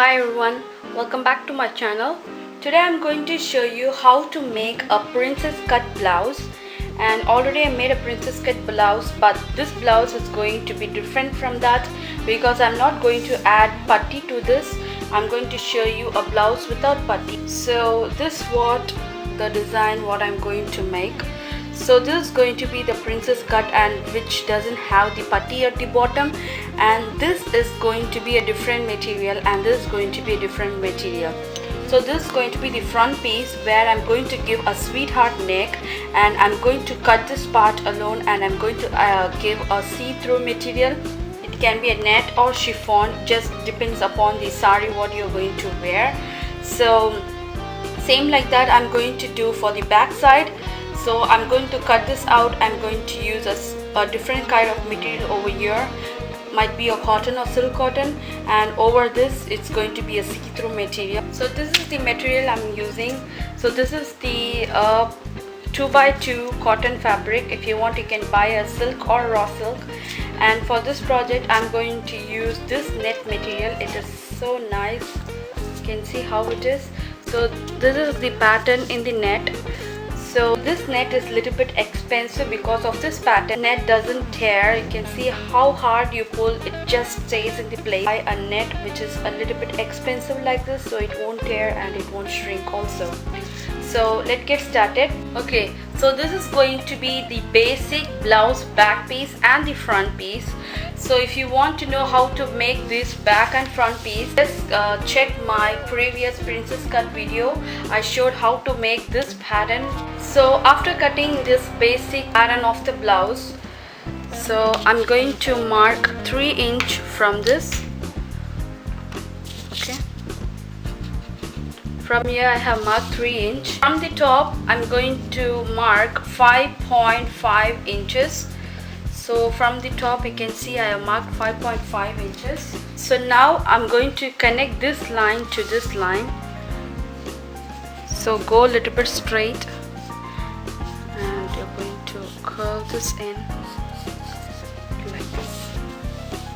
Hi everyone, welcome back to my channel. Today I'm going to show you how to make a princess cut blouse. And already I made a princess cut blouse, but this blouse is going to be different from that because I'm not going to add putty to this. I'm going to show you a blouse without putty. So this is what the design what I'm going to make. So this is going to be the princess cut and which doesn't have the putty at the bottom, and this is going to be a different material and this is going to be a different material. So this is going to be the front piece where I'm going to give a sweetheart neck, and I'm going to cut this part alone, and I'm going to give a see-through material. It can be a net or chiffon, just depends upon the sari what you're going to wear. So same like that I'm going to do for the back side. So I'm going to cut this out. I'm going to use a different kind of material over here, might be a cotton or silk cotton, and over this it's going to be a see-through material. So this is the material I'm using. So this is the 2x2 cotton fabric. If you want, you can buy a silk or raw silk. And for this project I'm going to use this net material. It is so nice, you can see how it is. So this is the pattern in the net. So this net is a little bit expensive because of this pattern. Net doesn't tear. You can see how hard you pull, it just stays in the place. Buy a net which is a little bit expensive like this, so it won't tear and it won't shrink also. So let's get started. Okay, so this is going to be the basic blouse back piece and the front piece. So if you want to know how to make this back and front piece, just check my previous princess cut video. I showed how to make this pattern. So after cutting this basic pattern of the blouse, so I'm going to mark 3 inch from this. Okay, from here I have marked 3 inch. From the top I'm going to mark 5.5 inches. So from the top you can see I have marked 5.5 inches. So now I'm going to connect this line to this line. So go a little bit straight and you're going to curl this in like this.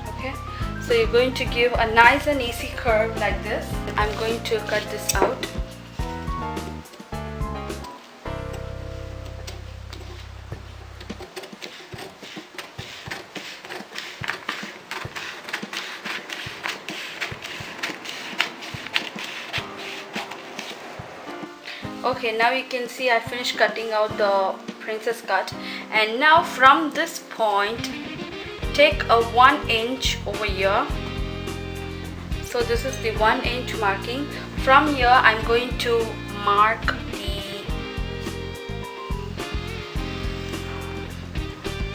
Okay, so you're going to give a nice and easy curve like this. I'm going to cut this out. Okay, now you can see I finished cutting out the princess cut, and now from this point take a 1 inch over here. So this is the 1 inch marking. From here I'm going to mark the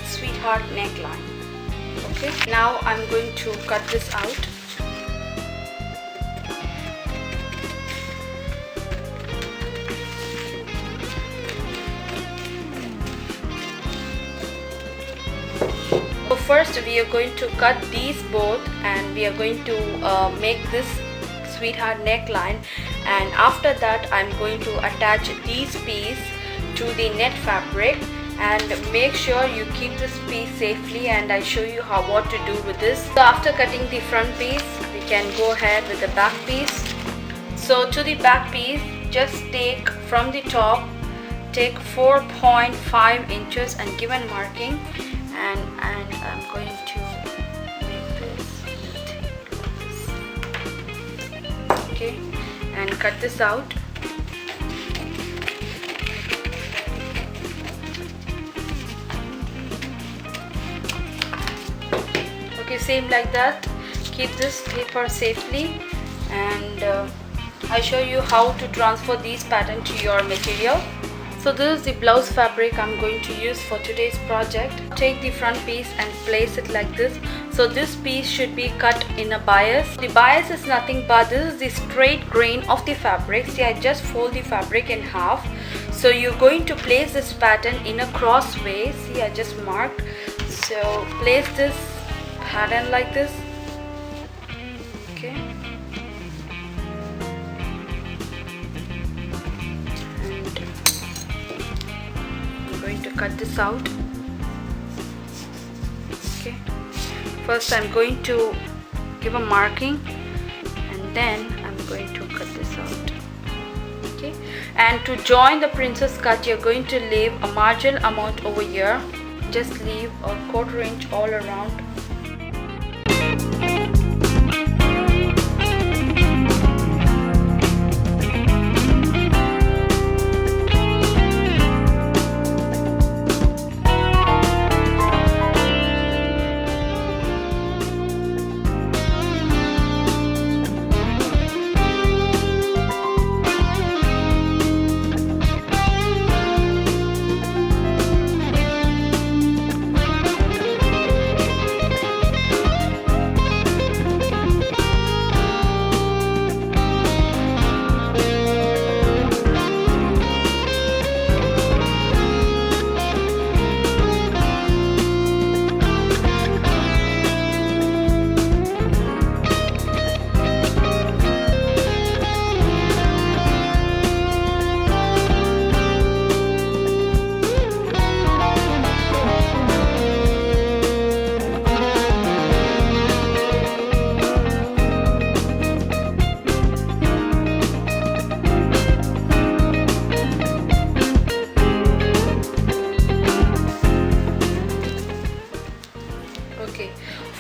sweetheart neckline. Okay, now I'm going to cut this out. First we are going to cut these both, and we are going to make this sweetheart neckline, and after that I'm going to attach these pieces to the net fabric, and make sure you keep this piece safely, and I show you how what to do with this. So after cutting the front piece, we can go ahead with the back piece. So to the back piece, just take from the top, take 4.5 inches and give a marking, and I'm going to make this, okay, and cut this out. Okay, same like that. Keep this paper safely, and I show you how to transfer these pattern to your material. So this is the blouse fabric I'm going to use for today's project. Take the front piece and place it like this. So this piece should be cut in a bias. The bias is nothing but this is the straight grain of the fabric. See, I just fold the fabric in half. So you're going to place this pattern in a cross way. See, I just marked. So place this pattern like this. Okay. To cut this out. Okay, first I'm going to give a marking, and and then I'm going to cut this out. Okay, and to join the princess cut, you're going to leave a marginal amount over here. Just leave a 1/4 inch all around.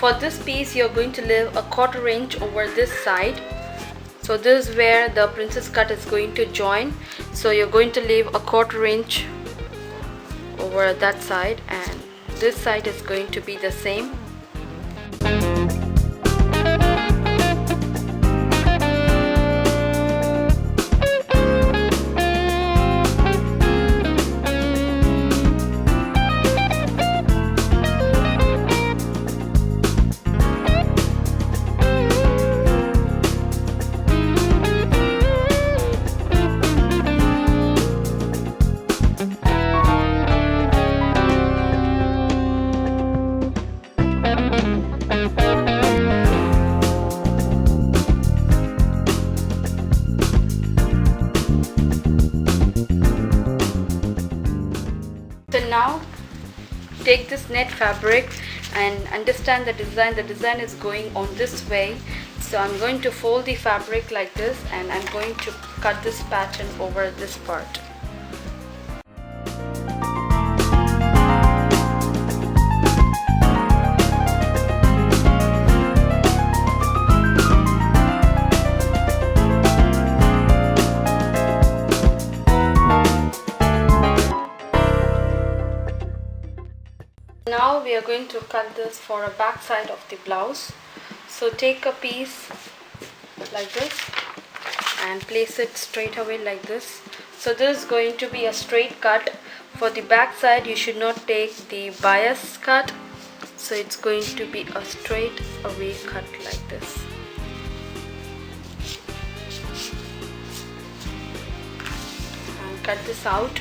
For this piece, you're going to leave a 1/4 inch over this side. So this is where the princess cut is going to join. So you're going to leave a 1/4 inch over that side, and this side is going to be the same. So now take this net fabric and understand the design. The design is going on this way. So I'm going to fold the fabric like this, and I'm going to cut this pattern over this part. Now we are going to cut this for a back side of the blouse. So take a piece like this and place it straight away like this. So this is going to be a straight cut. For the back side, you should not take the bias cut. So it's going to be a straight away cut like this. And cut this out.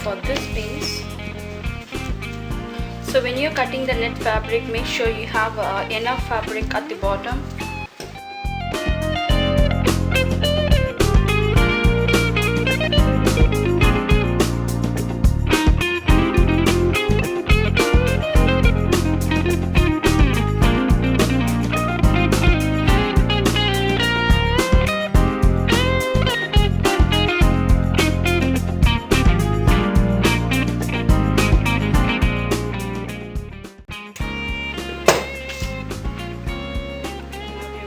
For this piece, so when you're cutting the net fabric, make sure you have enough fabric at the bottom.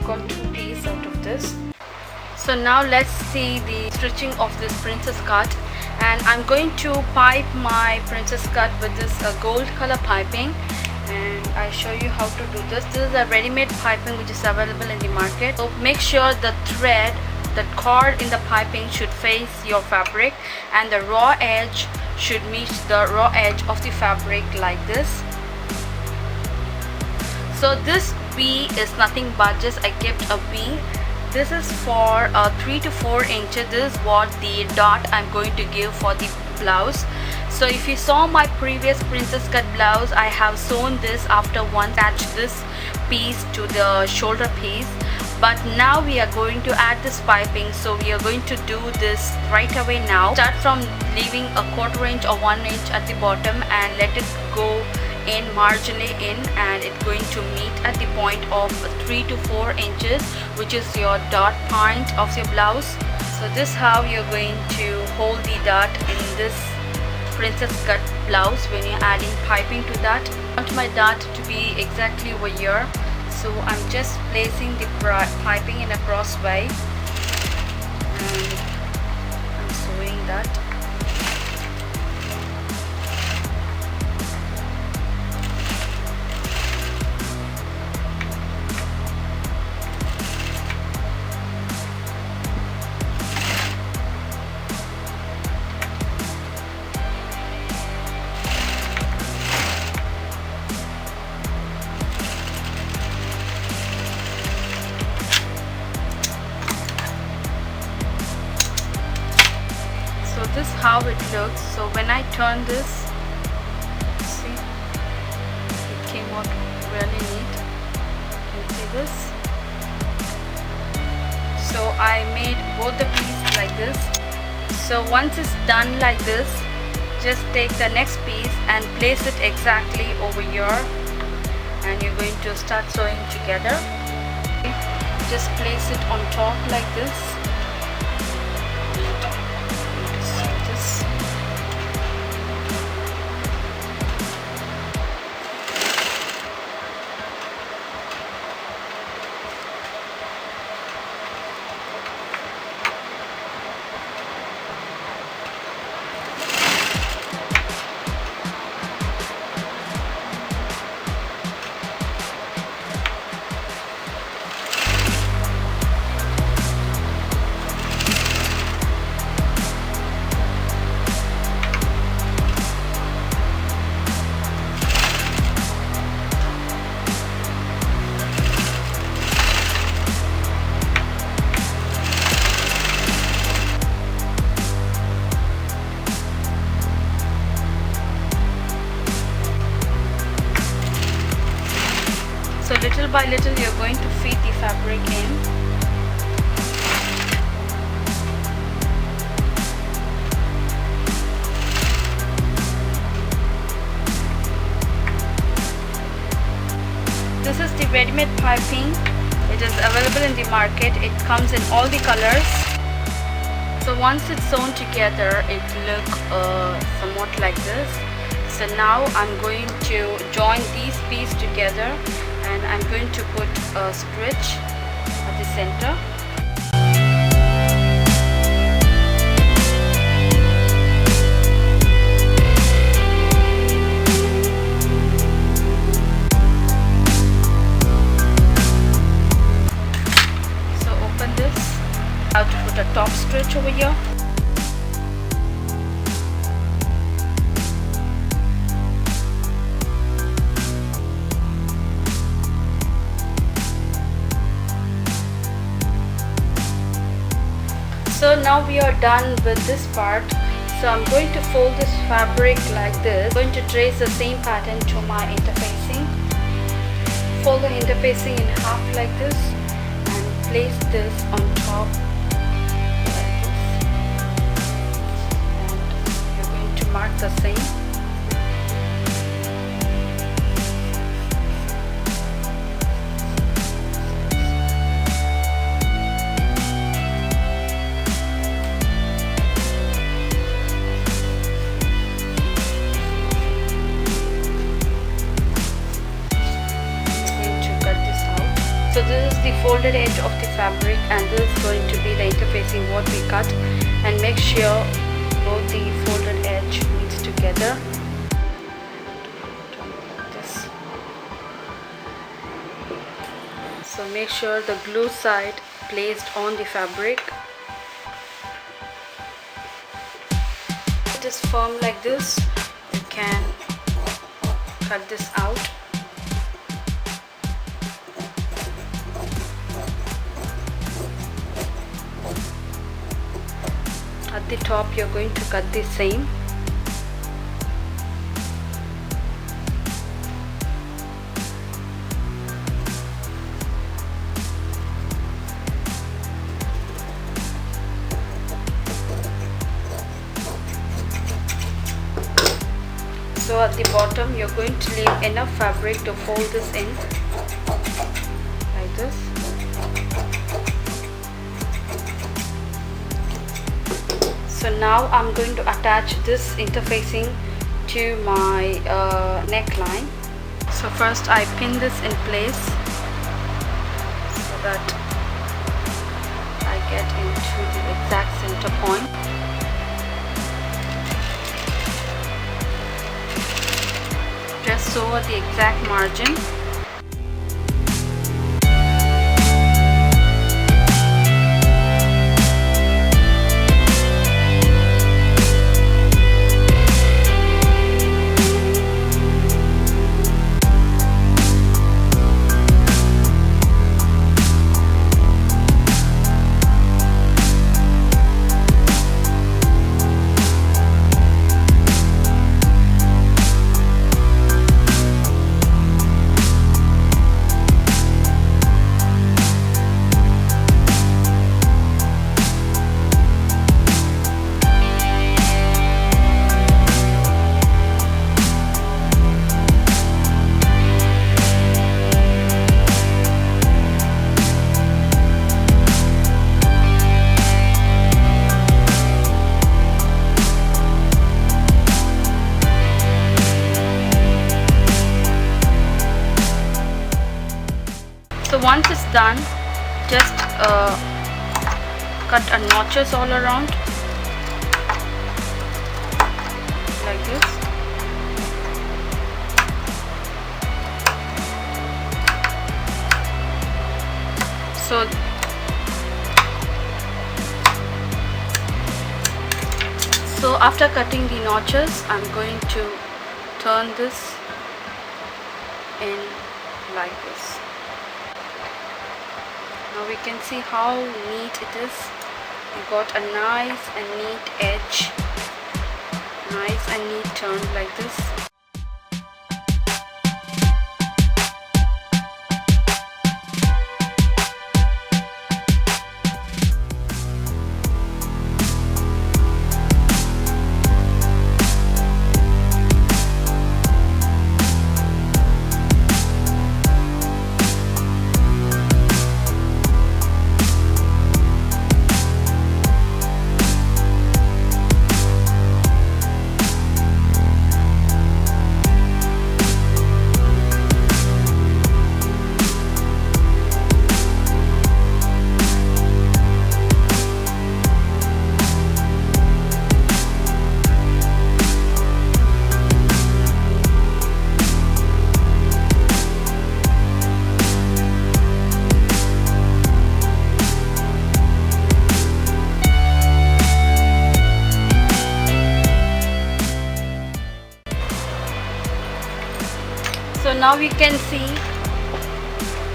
Got 2 pieces out of this. So now let's see the stitching of this princess cut, and I'm going to pipe my princess cut with this gold color piping, and I show you how to do this. This is a ready-made piping which is available in the market. So make sure the thread, the cord in the piping should face your fabric, and the raw edge should meet the raw edge of the fabric like this. So this V is nothing but just I kept a V. This is for 3 to 4 inches. This is what the dot I'm going to give for the blouse. So if you saw my previous princess cut blouse, I have sewn this after one attach this piece to the shoulder piece. But now we are going to add this piping, so we are going to do this right away now. Start from leaving a 1/4 inch or 1 inch at the bottom and let it go in marginally in, and it's going to meet at the point of 3 to 4 inches, which is your dot point of your blouse. So this is how you're going to hold the dot in this princess cut blouse when you're adding piping to that. I want my dot to be exactly over here, so I'm just placing the piping in a cross way and I'm sewing that. So this is how it looks. So when I turn this, see, it came out really neat. You can see this. So I made both the pieces like this. So once it's done like this, just take the next piece and place it exactly over here, and you're going to start sewing together. Okay. Just place it on top like this. So little by little you're going to feed the fabric in. This is the ready-made piping. It is available in the market. It comes in all the colors. So once it's sewn together, it looks somewhat like this. So now I'm going to join these pieces together, and I'm going to put a stitch at the center. So open this. I have to put a top stitch over here. So now we are done with this part. So I'm going to fold this fabric like this. I'm going to trace the same pattern to my interfacing. Fold the interfacing in half like this and place this on top like this. And you're going to mark the same. So this is the folded edge of the fabric, and this is going to be the interfacing what we cut, and make sure both the folded edge meets together. This. So make sure the glue side placed on the fabric. is firm like this, you can cut this out. At the top you're going to cut the same. So at the bottom you're going to leave enough fabric to fold this in like this. So now I'm going to attach this interfacing to my neckline. So first I pin this in place so that I get into the exact center point. Just sew at the exact margin. So once it's done, just cut a notches all around like this. So after cutting the notches, I'm going to turn this in like this. Now we can see how neat it is. We got a nice and neat edge, nice and neat turn like this.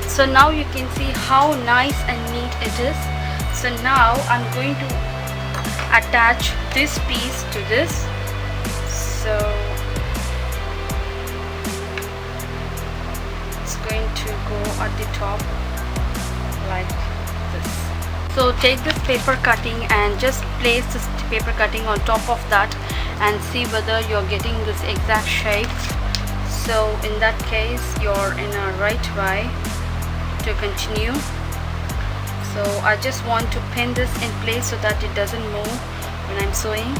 So now you can see how nice and neat it is. So now I'm going to attach this piece to this. So it's going to go at the top like this. So take this paper cutting and just place this paper cutting on top of that and see whether you're getting this exact shape. So in that case you're in a right way to continue. So I just want to pin this in place so that it doesn't move when I'm sewing.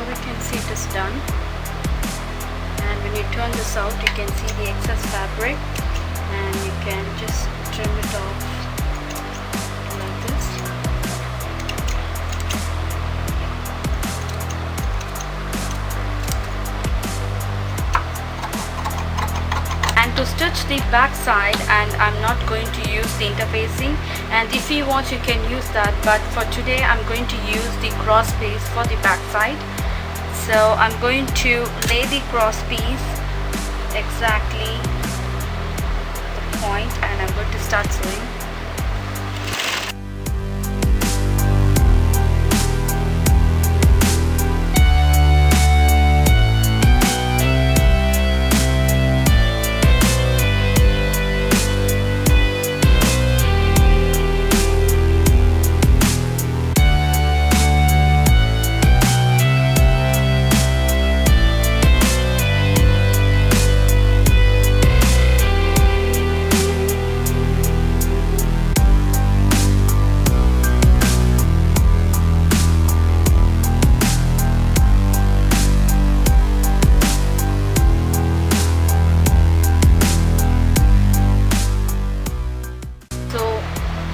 we can see it is done. And when you turn this out, you can see the excess fabric, and you can just trim it off like this. And to stitch the back side, and I'm not going to use the interfacing, and if you want you can use that, but for today I'm going to use the cross piece for the back side. So I'm going to lay the cross piece exactly the point, and I'm going to start sewing.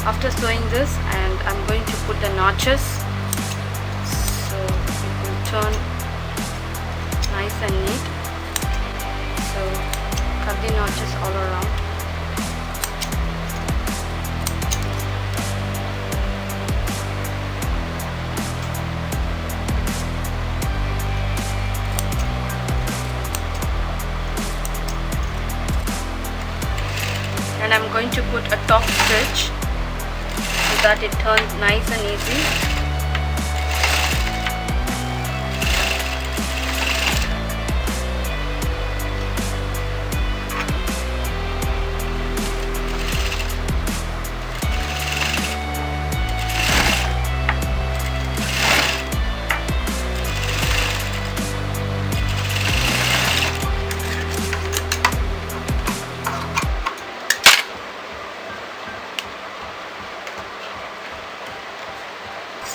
After sewing this, and I'm going to put the notches, so it will turn nice and neat. So cut the notches all around. And I'm going to put a top stitch so that it turns nice and easy.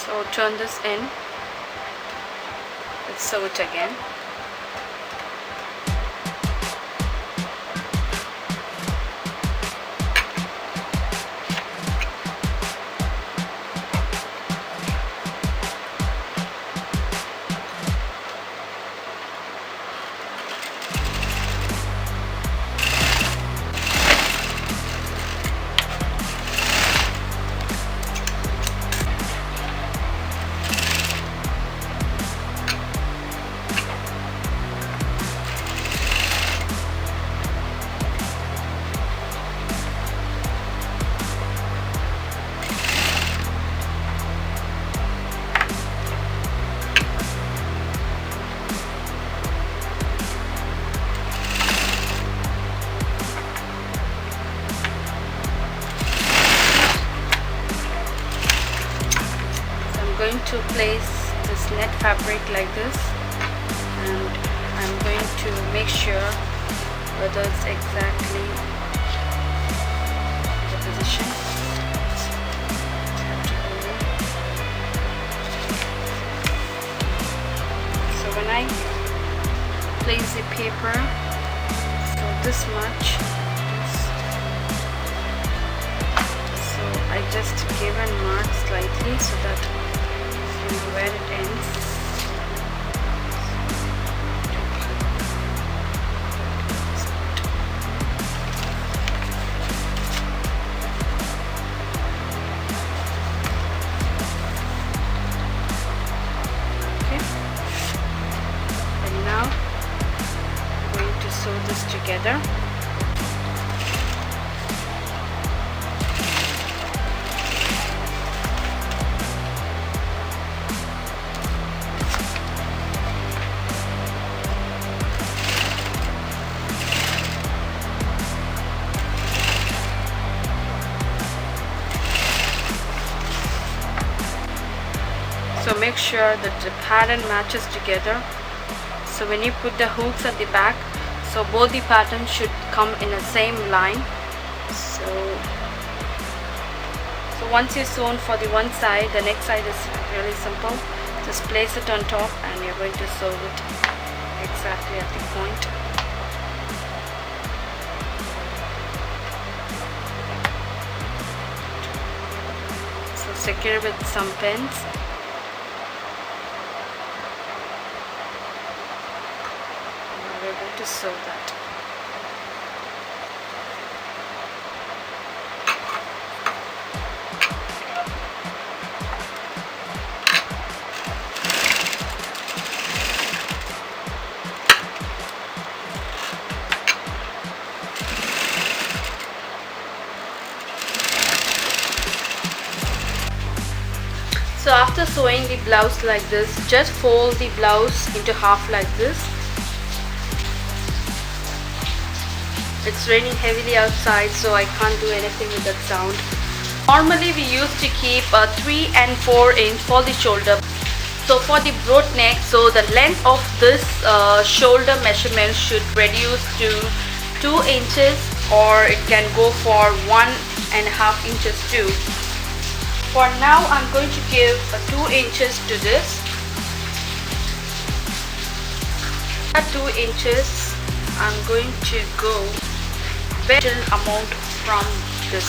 So turn this in, let's sew it again. I'm going to place this net fabric like this, and I'm going to make sure whether it's exactly the position. So when I place the paper, so this much, so I just give a mark slightly so that where it ends. Okay, and now I'm going to sew this together. So make sure that the pattern matches together. So when you put the hooks at the back, so both the patterns should come in the same line. So once you've sewn for the one side, the next side is really simple. Just place it on top and you're going to sew it exactly at the point. So secure with some pins. And we're going to sew that. So after sewing the blouse like this, just fold the blouse into half like this. It's raining heavily outside, so I can't do anything with that sound. Normally we used to keep a 3 and 4 inch for the shoulder. So for the boat neck, so the length of this shoulder measurement should reduce to 2 inches, or it can go for 1.5 inches too. For now, I'm going to give 2 inches to this. At 2 inches, I'm going to go very little amount from this.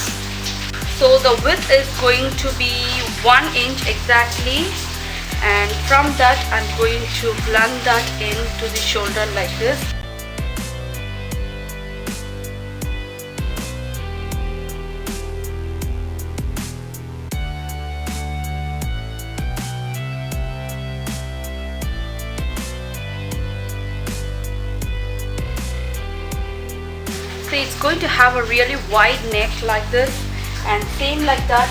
So the width is going to be 1 inch exactly, and from that I'm going to blunt that into the shoulder like this. It's going to have a really wide neck like this, and same like that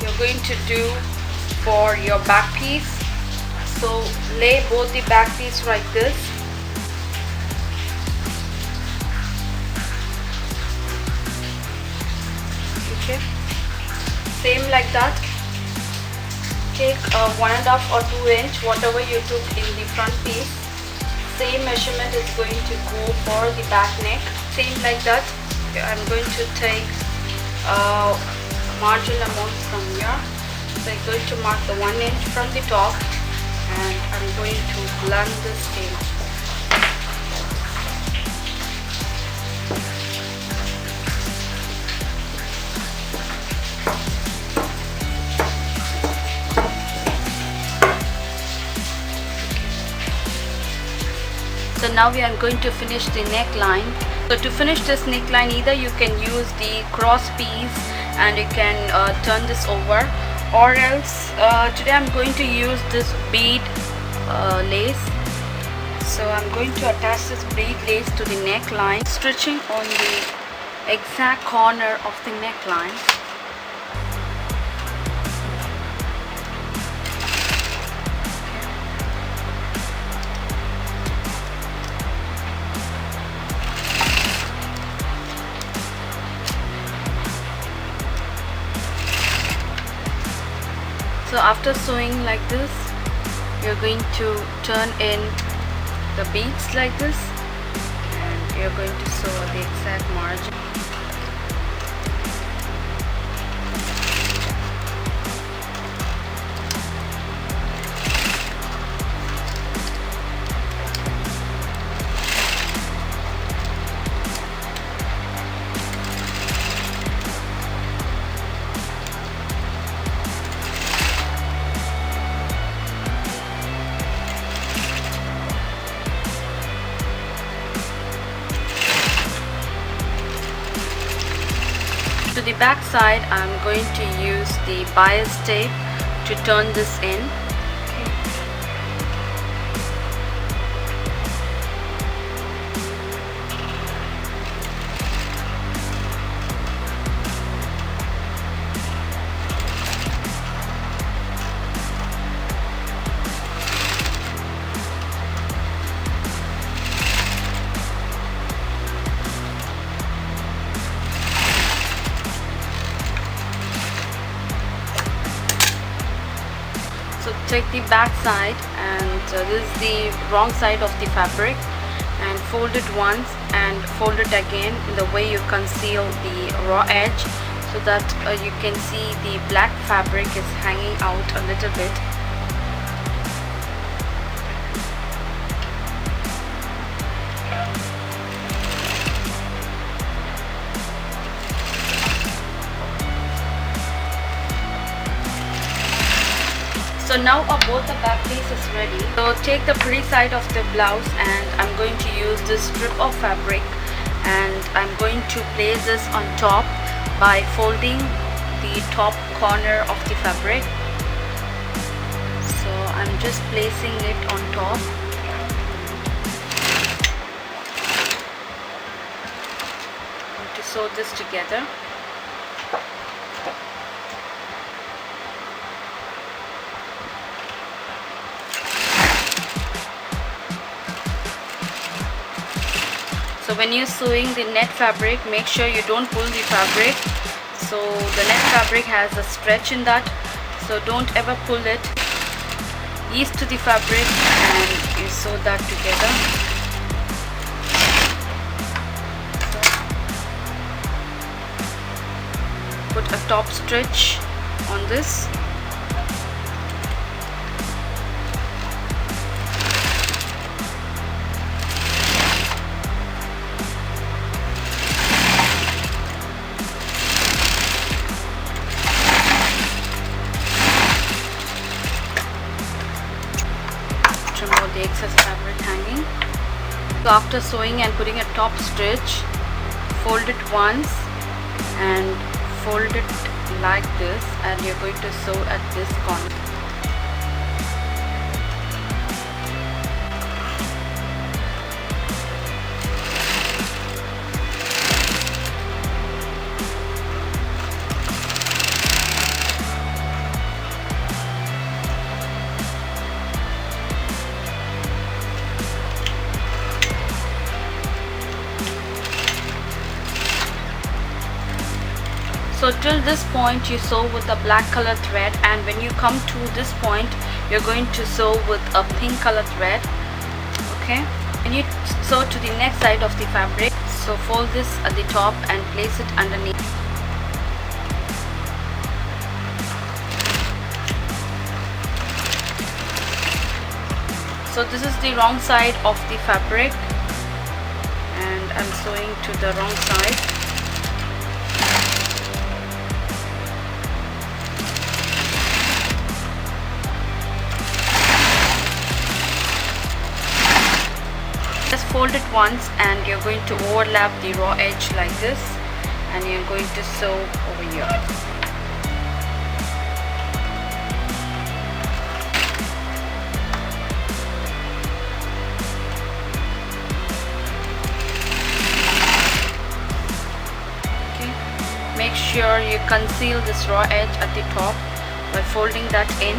you're going to do for your back piece. So lay both the back piece like this. Okay, same like that. Take a 1.5 or 2 inch, whatever you took in the front piece. Same measurement is going to go for the back neck. Same like that. I'm going to take a marginal amount from here. So I'm going to mark the 1 inch from the top, and I'm going to blunt this in. So now we are going to finish the neckline. So to finish this neckline, either you can use the cross piece and you can turn this over, or else today I'm going to use this bead lace. So I'm going to attach this bead lace to the neckline, stitching on the exact corner of the neckline. So after sewing like this, you're going to turn in the beads like this, and you're going to sew the exact margin. To the back side, I'm going to use the bias tape to turn this in. So take the back side, and this is the wrong side of the fabric, and fold it once and fold it again in the way you conceal the raw edge, so that you can see the black fabric is hanging out a little bit. So now both the back piece is ready. So take the pretty side of the blouse and I'm going to use this strip of fabric and I'm going to place this on top by folding the top corner of the fabric. So I'm just placing it on top. I'm going to sew this together. So when you're sewing the net fabric, make sure you don't pull the fabric. So the net fabric has a stretch in that, so don't ever pull it. Ease to the fabric and you sew that together. So put a top stitch on this. Remove the excess fabric hanging. So after sewing and putting a top stitch, fold it once and fold it like this, and you're going to sew at this corner. So till this point you sew with a black color thread, and when you come to this point you're going to sew with a pink color thread. Okay, when you sew to the next side of the fabric, so fold this at the top and place it underneath. So this is the wrong side of the fabric and I'm sewing to the wrong side. Just fold it once and you're going to overlap the raw edge like this, and you're going to sew over here. Okay. Make sure you conceal this raw edge at the top by folding that in.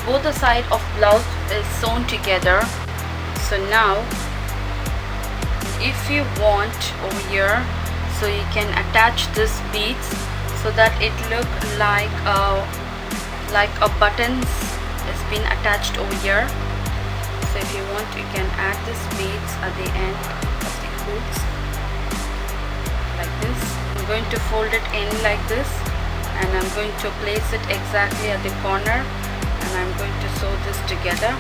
Both the side of blouse is sewn together. So now if you want over here, so you can attach this beads so that it look like a buttons has been attached over here. So if you want, you can add this beads at the end of the hooks like this. I'm going to fold it in like this and I'm going to place it exactly at the corner, and I'm going to sew this together.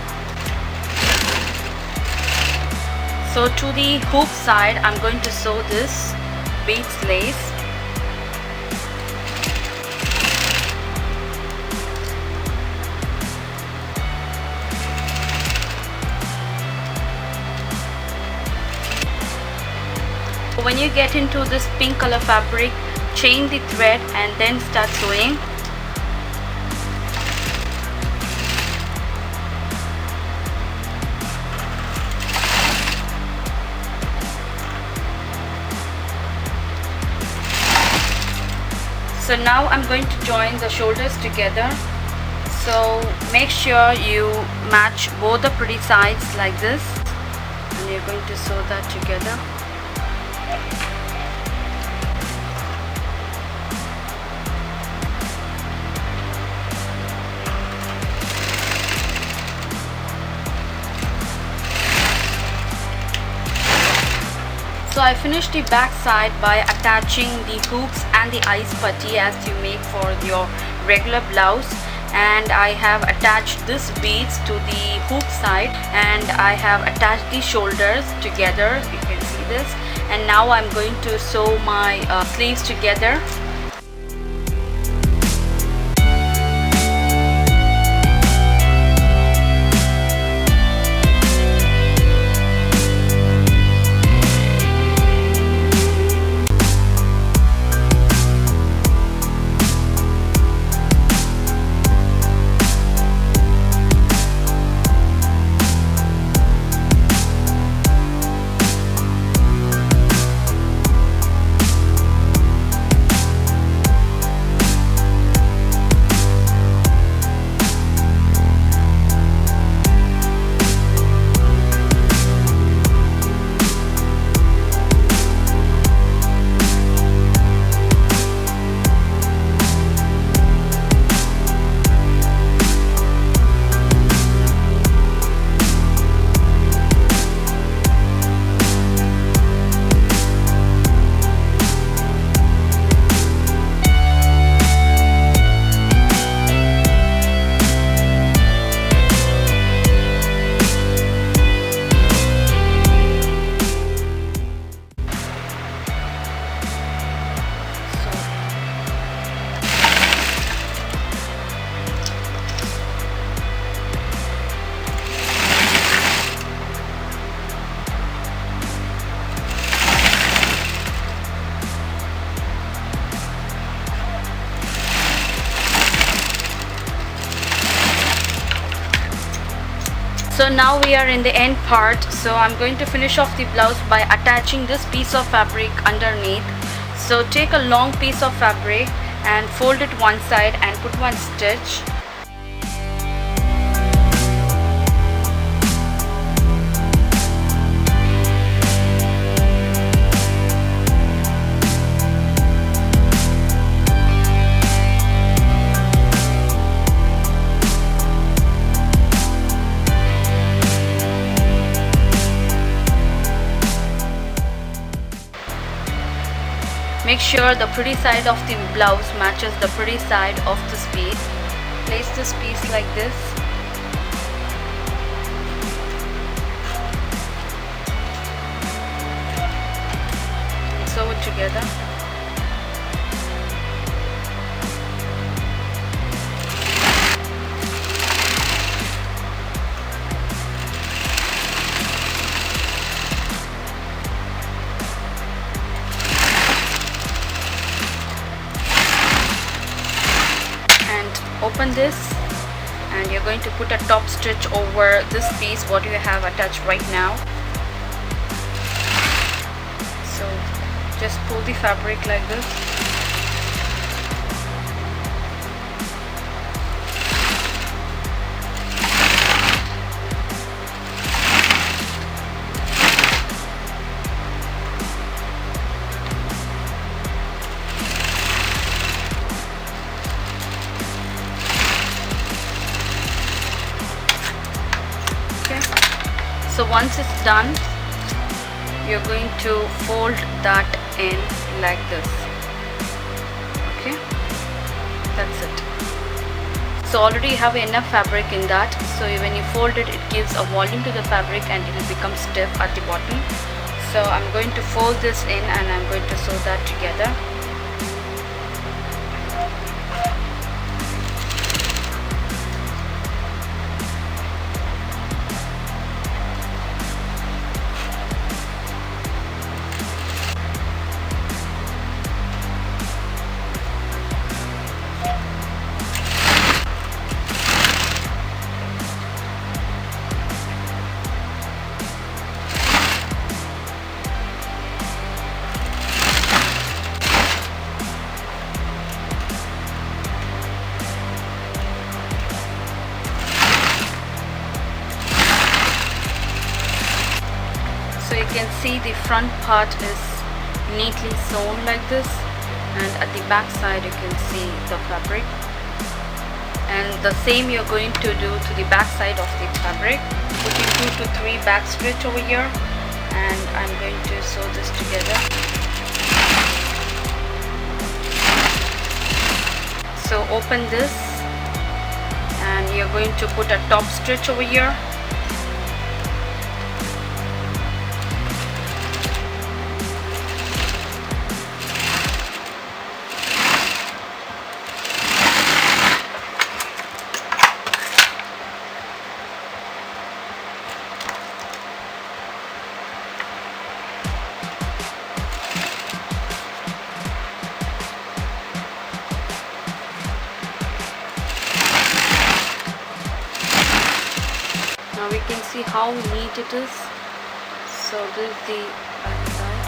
So to the hook side I'm going to sew this beads lace. When you get into this pink color fabric, chain the thread and then start sewing. So now I'm going to join the shoulders together. So make sure you match both the pretty sides like this, and you're going to sew that together. So I finished the back side by attaching the hooks and the ice putty as you make for your regular blouse, and I have attached this beads to the hook side, and I have attached the shoulders together. You can see this, and now I'm going to sew my sleeves together. So now we are in the end part, so I'm going to finish off the blouse by attaching this piece of fabric underneath. So take a long piece of fabric and fold it one side and put one stitch. Make sure the pretty side of the blouse matches the pretty side of this piece. Place this piece like this. And sew it together. Open this, and you're going to put a top stitch over this piece what you have attached right now. So just pull the fabric like this. So once it's done, you're going to fold that in like this. Okay, that's it. So already you have enough fabric in that, so when you fold it, it gives a volume to the fabric and it will become stiff at the bottom. So I'm going to fold this in and I'm going to sew that together. So you can see the front part is neatly sewn like this, and at the back side you can see the fabric, and the same you're going to do to the back side of the fabric, putting 2 to 3 back stitch over here and I'm going to sew this together. So open this and you're going to put a top stitch over here. Now we can see how neat it is. So this is the back side.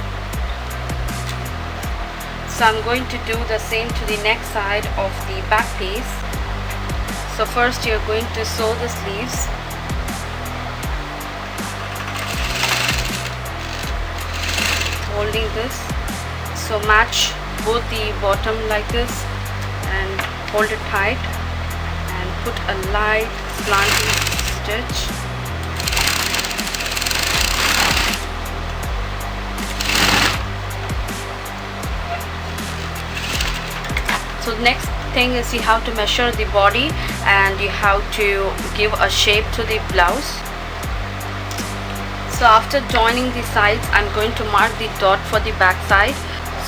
So I'm going to do the same to the neck side of the back piece. So first you're going to sew the sleeves. Holding this. So match both the bottom like this and hold it tight and put a light slanting stitch. So the next thing is you have to measure the body and you have to give a shape to the blouse. So after joining the sides, I'm going to mark the dot for the back side.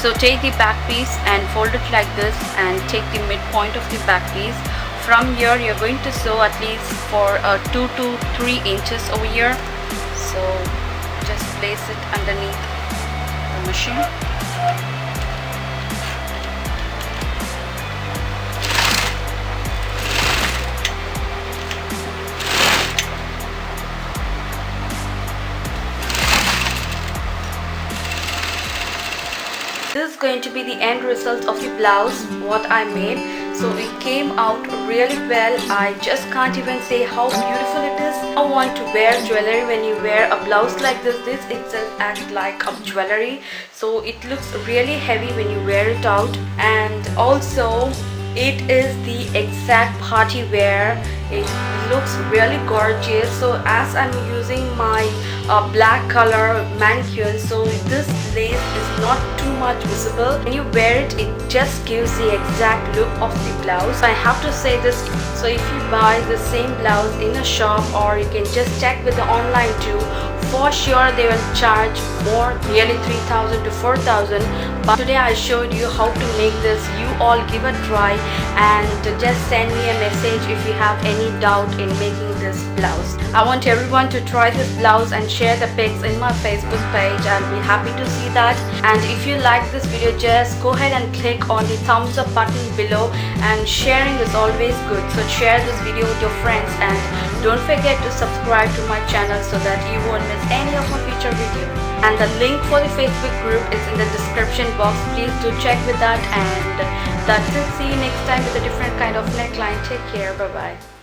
So take the back piece and fold it like this and take the midpoint of the back piece. From here you're going to sew at least for 2 to 3 inches over here. So just place it underneath the machine. This is going to be the end result of the blouse what I made. So it came out really well. I just can't even say how beautiful it is. I want to wear jewelry. When you wear a blouse like this itself acts like a jewelry. So it looks really heavy when you wear it out, and also it is the exact party wear. It looks really gorgeous. So as I'm using my black color mannequin, so this lace is not too much visible. When you wear it, it just gives the exact look of the blouse. I have to say this, so if you buy the same blouse in a shop, or you can just check with the online too, for sure they will charge more, nearly 3,000 to 4,000. But today I showed you how to make this. You all give a try and just send me a message if you have any doubt in making this blouse. I want everyone to try this blouse and share the pics in my Facebook page. I'll be happy to see that. And if you like this video, just go ahead and click on the thumbs up button below, and sharing is always good. So share this video with your friends and don't forget to subscribe to my channel so that you won't miss any of my future videos. And the link for the Facebook group is in the description box. Please do check with that. And that's it. See you next time with a different kind of neckline. Take care. Bye bye.